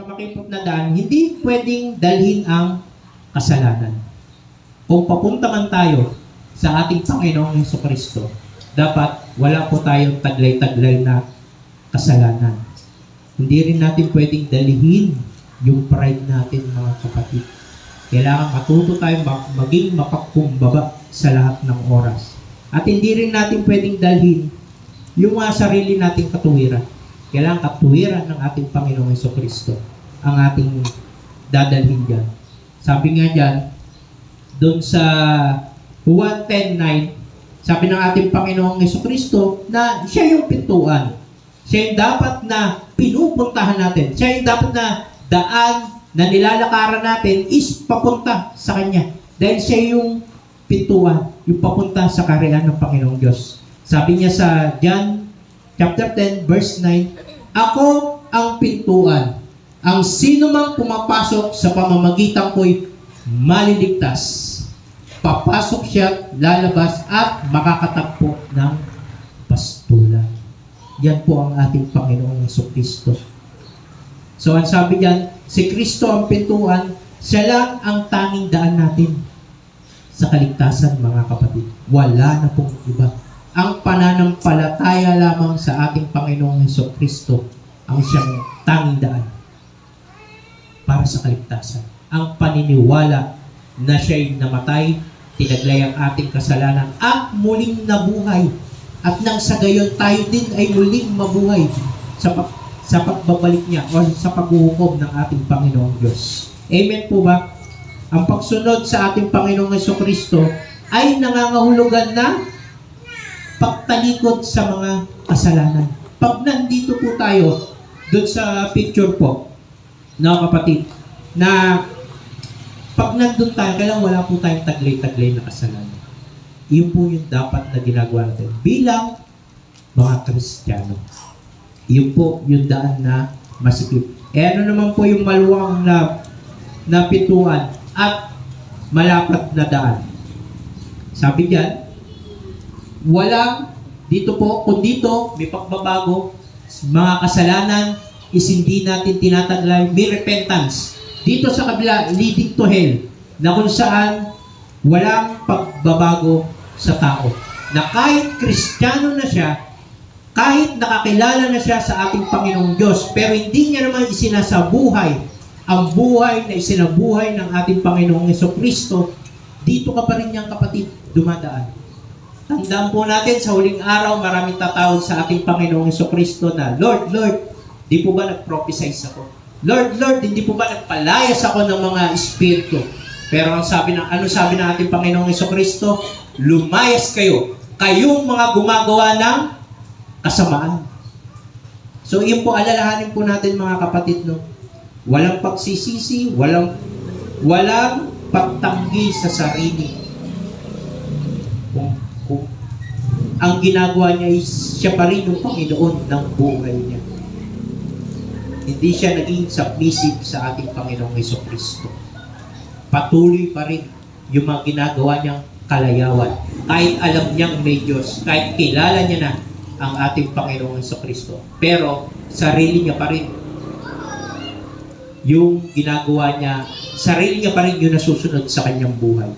sa makipot na daan, hindi pwedeng dalhin ang kasalanan. Kung papunta man tayo sa ating Panginoong Hesukristo, dapat wala po tayong taglay-taglay na kasalanan. Hindi rin natin pwedeng dalhin yung pride natin, mga kapatid. Kailangan matuto tayong maging mapagkumbaba sa lahat ng oras. At hindi rin natin pwedeng dalhin yung mga sarili nating katuwiran. Kailangan katuwiran ng ating Panginoong Hesukristo ang ating dadalhin dyan. Sabi nga dyan, doon sa Juan 10:9, sabi ng ating Panginoong Hesukristo na siya yung pintuan. Siya yung dapat na pinupuntahan natin. Siya yung dapat na daan na nilalakaran natin is papunta sa Kanya. Dahil siya yung pintuan, yung papunta sa kaharian ng Panginoong Diyos. Sabi niya sa John chapter 10, verse 9, "Ako ang pintuan. Ang sino mang pumapasok sa pamamagitan ko'y maliligtas. Papasok siya, lalabas, at makakatagpo ng pastulan." Yan po ang ating Panginoong Hesukristo. So, ang sabi diyan, si Kristo ang pintuan, siya lang ang tanging daan natin sa kaligtasan, mga kapatid. Wala na pong iba. Ang pananampalataya lamang sa ating Panginoong Hesukristo ang siyang tanging daan para sa kaligtasan. Ang paniniwala na siya'y namatay, tinaglay ang ating kasalanan, at muling nabuhay. At nang sa gayon, tayo din ay muling mabuhay sa pagbabalik niya o sa paghuhukom ng ating Panginoong Diyos. Amen po ba? Ang pagsunod sa ating Panginoong Hesukristo ay nangangahulugan na pagtalikod sa mga kasalanan. Pag nandito po tayo, doon sa picture po, na kapatid, na pag nandun tayo, kailangan wala po tayong taglay-taglay na kasalanan. Iyon po yung dapat na ginagawa natin bilang mga Kristiyano. Iyon po yung daan na masikip. Ano naman po yung maluwang na pintuan at malapad na daan? Sabi diyan, walang dito po, kung dito may pagbabago, mga kasalanan is hindi natin tinataglay, may repentance. Dito sa kabila, leading to hell, na kung saan walang pagbabago sa tao. Na kahit Kristiyano na siya, kahit nakakilala na siya sa ating Panginoong Diyos, pero hindi niya naman isinasabuhay ang buhay na isinabuhay ng ating Panginoong Hesukristo, dito ka pa rin niyang kapatid dumadaan. Tandaan po natin, sa huling araw, maraming tatawag sa ating Panginoong Hesukristo na, "Lord, Lord, di po ba nag-prophesize ako? Lord, Lord, hindi po ba nagpalayas ako ng mga espiritu?" Pero ano sabi ng ating Panginoong Hesukristo? "Lumayas kayo, kayong mga gumagawa ng kasamaan." So, yun po, alalahanin po natin, mga kapatid, no? Walang pagsisisi, walang pagtanggi sa sarili. Kung ang ginagawa niya is siya pa rin yung Panginoon ng buhay niya. Hindi siya naging submissive sa ating Panginoong Hesukristo. Patuloy pa rin yung mga ginagawa niyang kalayawan. Kahit alam niyang may Diyos, kahit kilala niya na ang ating Panginoong Hesukristo. Pero, sarili niya pa rin yung ginagawa niya, sarili niya pa rin yung nasusunod sa kanyang buhay.